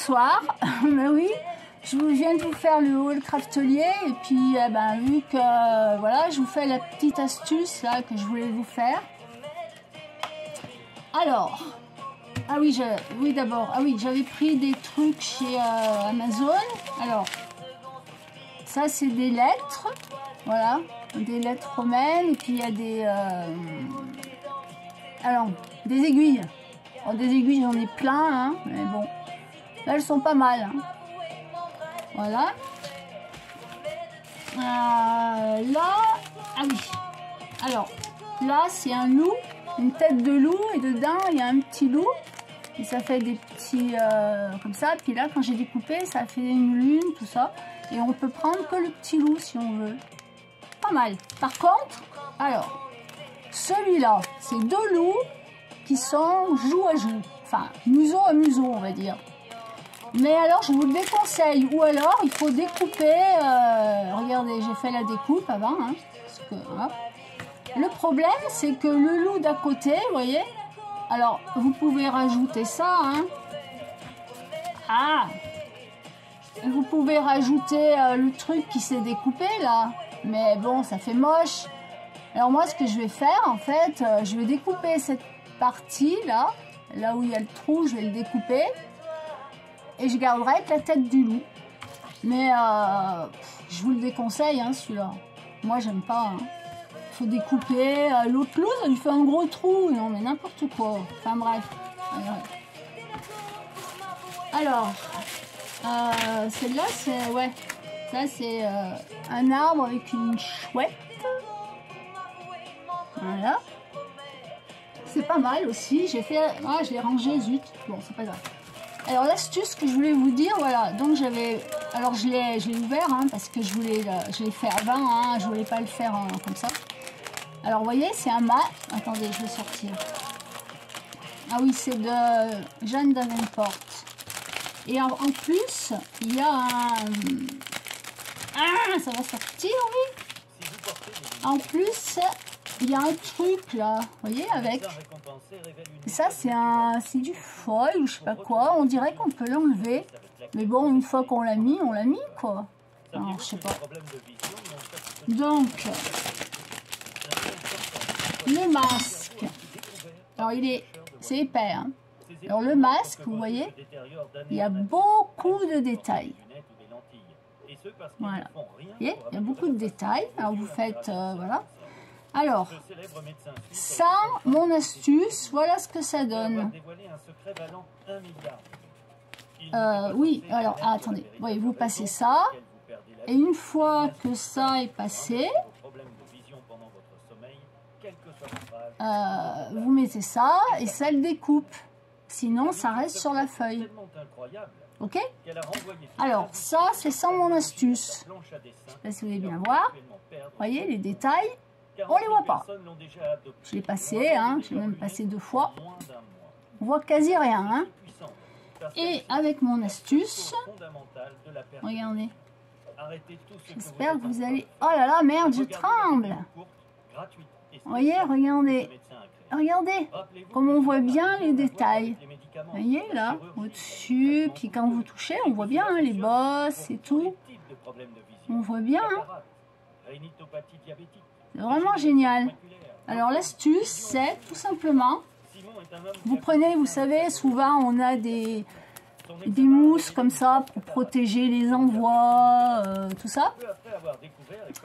bonsoir. Ben oui, je viens de vous faire le haul craftelier et puis vu que voilà, je vous fais la petite astuce là que je voulais vous faire. Alors, j'avais pris des trucs chez Amazon. Alors, ça c'est des lettres, voilà, des lettres romaines et puis il y a des aiguilles. Alors, des aiguilles, j'en ai plein, hein, mais bon, là elles sont pas mal. Hein. Voilà. Alors, là c'est un loup, une tête de loup, et dedans il y a un petit loup. Et ça fait des petits, comme ça. Puis là, quand j'ai découpé, ça fait une lune, tout ça. Et on peut prendre que le petit loup si on veut. Pas mal. Par contre, alors, celui-là, c'est deux loups qui sont joue à joue, enfin museau à museau on va dire. Mais alors je vous le déconseille, ou alors il faut découper, regardez j'ai fait la découpe avant, hein, parce que, hein. Le problème c'est que le loup d'à côté, vous voyez, alors vous pouvez rajouter ça, hein. Vous pouvez rajouter le truc qui s'est découpé là, mais bon ça fait moche. Alors moi ce que je vais faire en fait, je vais découper cette partie là où il y a le trou, je vais le découper et je garderai que la tête du loup. Mais je vous le déconseille, hein, celui-là. Moi j'aime pas. Hein. Faut découper l'autre loup, ça lui fait un gros trou. Non mais n'importe quoi. Enfin bref. Alors, celle-là c'est ça c'est un arbre avec une chouette. Voilà. C'est pas mal aussi. J'ai fait... je l'ai rangé, zut. Bon, c'est pas grave. Alors, l'astuce que je voulais vous dire, voilà. Donc, j'avais... Alors, je l'ai ouvert, hein, parce que je l'ai fait avant, hein. Je voulais pas le faire comme ça. Alors, vous voyez, c'est un mat. Attendez, je vais sortir. Ah oui, c'est de Jeanne Davenport. Et en plus, il y a un... ça va sortir, oui. En plus... Il y a un truc là, vous voyez, avec. Ça, c'est du foil ou je sais pas quoi. On dirait qu'on peut l'enlever. Mais bon, une fois qu'on l'a mis, quoi. Alors, je sais pas. Donc, le masque. Alors, c'est épais. Hein. Alors, le masque, vous voyez, il y a beaucoup de détails. Voilà. Vous voyez, il y a beaucoup de détails. Alors, vous faites, voilà. Alors, ça, mon astuce, voilà ce que ça donne. Oui, alors, attendez, voyez, vous passez ça, et une fois que ça est passé, vous mettez ça, et ça le découpe. Sinon, ça reste sur la feuille. Ok? Alors, ça, c'est ça mon astuce. Je ne sais pas si vous allez bien voir. Vous voyez, les détails. On les voit pas. Je l'ai passé, hein, je l'ai même passé 2 fois. On voit quasi rien. Hein. Et avec mon astuce, regardez. J'espère que vous allez... Oh là là, merde, je tremble. Vous voyez, regardez. Regardez, comme on voit bien les détails. Vous voyez, là, au-dessus. Puis quand vous touchez, on voit bien hein, les bosses et tout. On voit bien. Hein. C'est vraiment génial. Alors l'astuce, c'est tout simplement, vous prenez, vous savez, souvent on a des mousses comme ça pour protéger les envois, tout ça.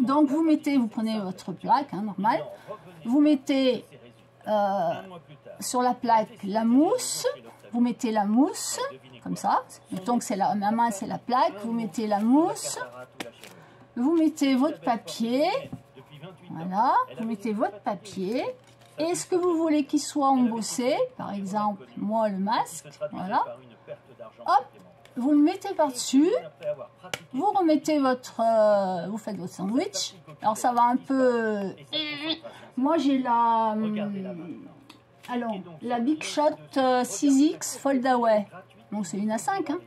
Donc vous prenez votre plaque, hein, normale, vous mettez sur la plaque la mousse, vous mettez la mousse, comme ça, mettons que ma main c'est la plaque, vous mettez la mousse, vous mettez votre papier. Voilà, vous mettez votre papier. Est-ce que vous voulez qu'il soit embossé? Par exemple, moi le masque. Voilà. Hop, vous le mettez par-dessus. Vous remettez vous faites votre sandwich. Alors ça va un peu... Moi j'ai la Big Shot 6X Fold Away. Donc c'est une A5, hein.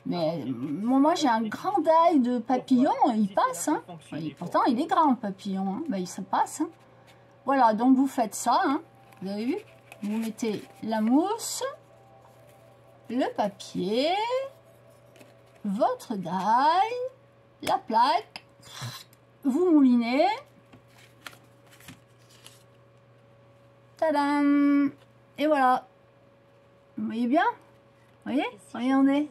Mais moi j'ai un grand die de papillon, il passe. Hein. Et pourtant il est grand le papillon, hein. Ben, ça passe. Hein. Voilà, donc vous faites ça, hein. Vous avez vu? Vous mettez la mousse, le papier, votre die, la plaque, vous moulinez. Tadam! Et voilà. Vous voyez bien? Vous voyez? Regardez.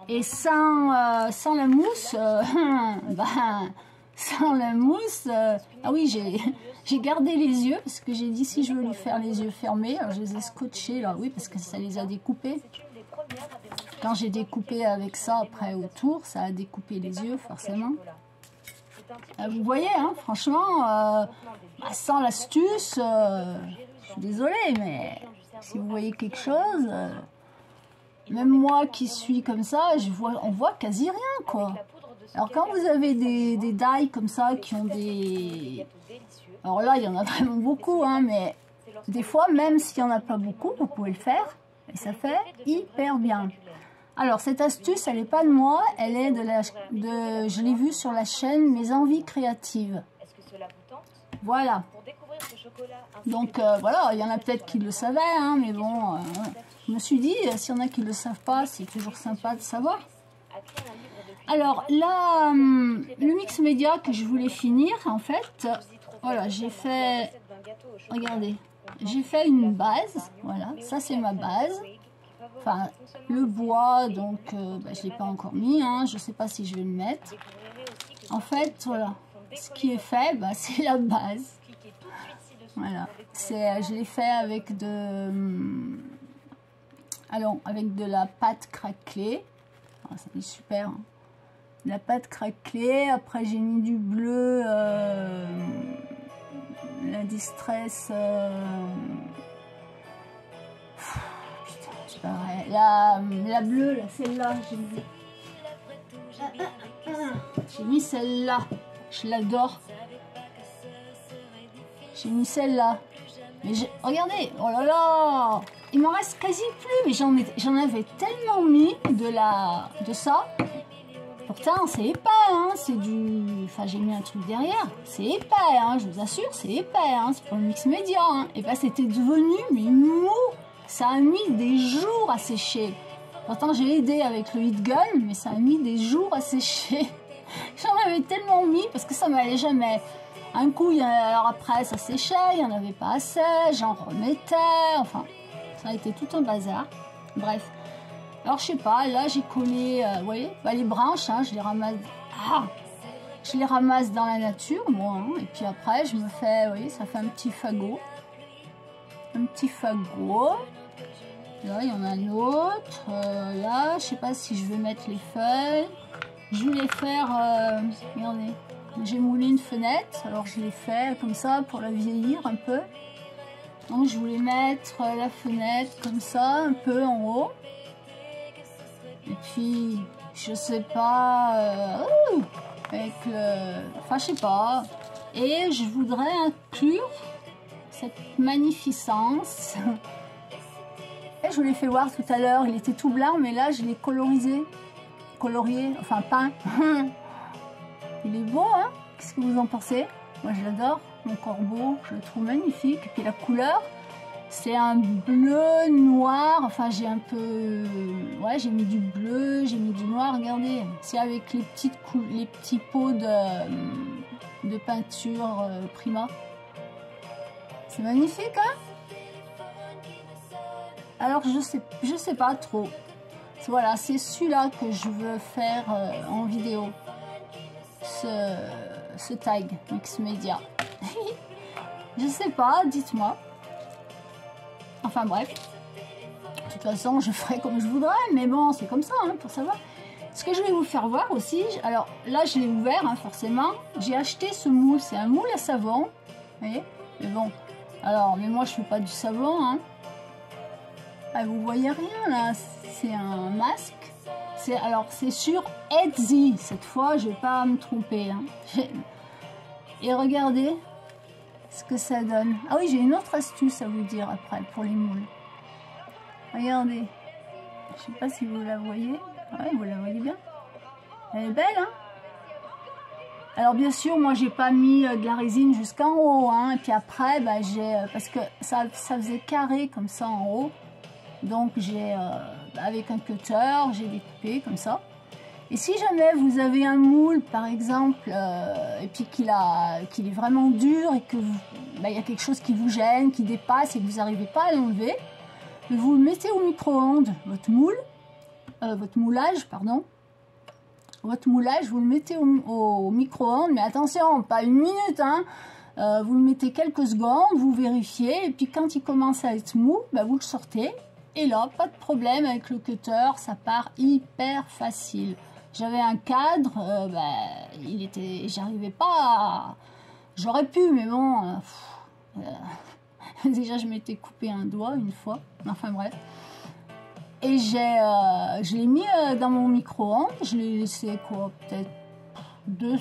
Et sans la mousse, sans la mousse, ah oui, j'ai gardé les yeux parce que j'ai dit si je veux lui faire les yeux fermés, alors je les ai scotchés là, oui, parce que ça les a découpés. Quand j'ai découpé avec ça après autour, ça a découpé les yeux forcément. Vous voyez, hein, franchement, sans l'astuce, je suis désolée, mais si vous voyez quelque chose, même moi qui suis comme ça, on voit quasi rien, quoi. Alors quand vous avez des die comme ça qui ont des... Alors là, il y en a vraiment beaucoup, hein, mais des fois, même s'il n'y en a pas beaucoup, vous pouvez le faire, et ça fait hyper bien. Alors, cette astuce, elle n'est pas de moi, elle est je l'ai vue sur la chaîne Mes Envies Créatives. Voilà. Donc, voilà, il y en a peut-être qui le savaient, hein, mais bon, je me suis dit, s'il y en a qui ne le savent pas, c'est toujours sympa de savoir. Alors, là, le mix média que je voulais finir, en fait, voilà, j'ai fait, regardez, j'ai fait une base, voilà, ça c'est ma base. Enfin, le bois, donc je ne l'ai pas encore mis, hein, je ne sais pas si je vais le mettre. En fait, voilà, ce qui est fait, c'est la base. Voilà, je l'ai fait avec avec de la pâte craquelée. Oh, ça est super. Hein. De la pâte craquelée, après j'ai mis du bleu, la distress... La bleue, là, celle-là, j'ai mis celle-là, je l'adore. J'ai mis celle-là. Mais regardez, oh là là, il m'en reste quasi plus, mais j'en avais tellement mis de ça. Pourtant, c'est épais, hein, c'est du... Enfin, j'ai mis un truc derrière, c'est épais, hein, je vous assure, c'est épais, hein, c'est pour le mix média, hein. Et c'était devenu, mais mou. Ça a mis des jours à sécher. Pourtant, j'ai aidé avec le heat gun, mais ça a mis des jours à sécher. J'en avais tellement mis parce que ça m'allait jamais. Un coup, alors après, ça séchait, il n'y en avait pas assez, j'en remettais. Enfin, ça a été tout un bazar. Bref. Alors, je sais pas, là, j'ai collé, vous voyez, les branches, hein, je les ramasse. Ah, je les ramasse dans la nature, moi. Hein, et puis après, je me fais, vous voyez, ça fait un petit fagot. Un petit fagot. Là, il y en a un autre. Là, je sais pas si je vais mettre les feuilles. Je voulais faire... regardez, j'ai moulé une fenêtre. Alors, je l'ai fait comme ça pour la vieillir un peu. Donc, je voulais mettre la fenêtre comme ça, un peu en haut. Et puis, je sais pas... avec le... Enfin, je sais pas. Et je voudrais inclure cette magnificence... Je vous l'ai fait voir tout à l'heure, il était tout blanc, mais là je l'ai colorié, enfin peint. Il est beau, hein? Qu'est-ce que vous en pensez? Moi je l'adore, mon corbeau, je le trouve magnifique. Et puis la couleur, c'est un bleu noir, enfin j'ai un peu... Ouais, j'ai mis du bleu, j'ai mis du noir, regardez. C'est avec les petits pots de peinture Prima. C'est magnifique, hein? Alors, je sais pas trop. Voilà, c'est celui-là que je veux faire en vidéo. Ce tag mix média. Je sais pas, dites-moi. Enfin bref. De toute façon, je ferai comme je voudrais. Mais bon, c'est comme ça, hein, pour savoir. Ce que je vais vous faire voir aussi. Alors là, je l'ai ouvert, hein, forcément. J'ai acheté ce moule. C'est un moule à savon. Vous voyez? Mais bon. Alors, mais moi, je fais pas du savon, hein. Ah, vous voyez rien là, c'est un masque. Alors c'est sur Etsy, cette fois je vais pas me tromper. Hein. Et regardez ce que ça donne. Ah oui, j'ai une autre astuce à vous dire après pour les moules. Regardez, je sais pas si vous la voyez. Ouais, vous la voyez bien. Elle est belle, hein. Alors bien sûr, moi j'ai pas mis de la résine jusqu'en haut, hein. Et puis après, j'ai parce que ça faisait carré comme ça en haut. Donc j'ai avec un cutter, j'ai découpé comme ça. Et si jamais vous avez un moule par exemple, et puis qu'il est vraiment dur et que y a quelque chose qui vous gêne, qui dépasse et que vous n'arrivez pas à l'enlever, vous le mettez au micro-ondes, votre moulage, pardon. Votre moulage, vous le mettez au micro-ondes, mais attention, pas une minute, hein. Vous le mettez quelques secondes, vous vérifiez, et puis quand il commence à être mou, vous le sortez. Et là, pas de problème avec le cutter, ça part hyper facile. J'avais un cadre, j'arrivais pas à... J'aurais pu, mais bon... déjà, je m'étais coupé un doigt une fois, enfin bref. Et je l'ai mis dans mon micro-ondes, je l'ai laissé quoi, peut-être deux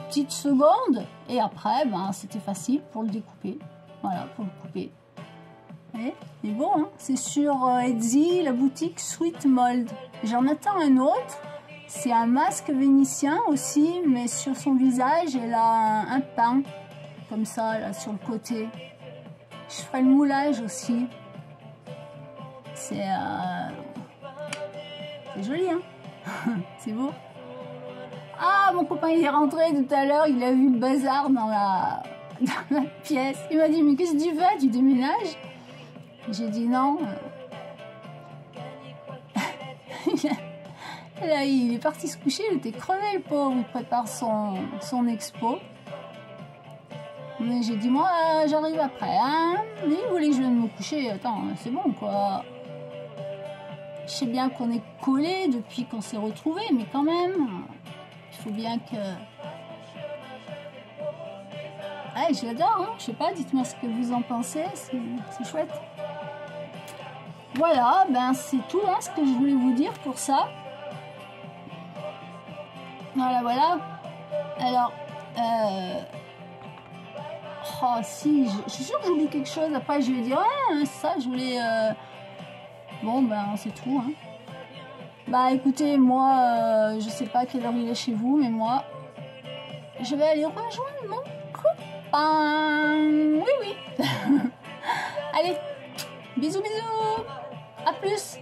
petites secondes. Et après, c'était facile pour le découper. Voilà, pour le couper. C'est beau, hein, c'est sur Etsy, la boutique Sweet Mold. J'en attends un autre. C'est un masque vénitien aussi, mais sur son visage, elle a un pain, comme ça, là, sur le côté. Je ferai le moulage aussi. C'est joli, hein. C'est beau. Ah, mon copain, il est rentré tout à l'heure, il a vu le bazar dans la pièce. Il m'a dit, mais qu'est-ce que tu fais? Tu déménages? J'ai dit non. Là, il est parti se coucher, il était crevé, le pauvre. Il prépare son expo. Mais j'ai dit, moi, j'arrive après. Hein, mais il voulait que je vienne me coucher. Attends, c'est bon, quoi. Je sais bien qu'on est collés depuis qu'on s'est retrouvés, mais quand même, il faut bien que... Ouais, je l'adore, hein. Je sais pas, dites-moi ce que vous en pensez, c'est chouette. Voilà, c'est tout, hein, ce que je voulais vous dire pour ça. Voilà. Alors, oh si, je suis sûre que j'oublie quelque chose. Après, je vais dire, ouais, ça, je voulais... Bon, c'est tout, hein. Écoutez, moi, je sais pas à quelle heure il est chez vous, mais moi, je vais aller rejoindre mon copain. Oui. Allez, bisous. À plus.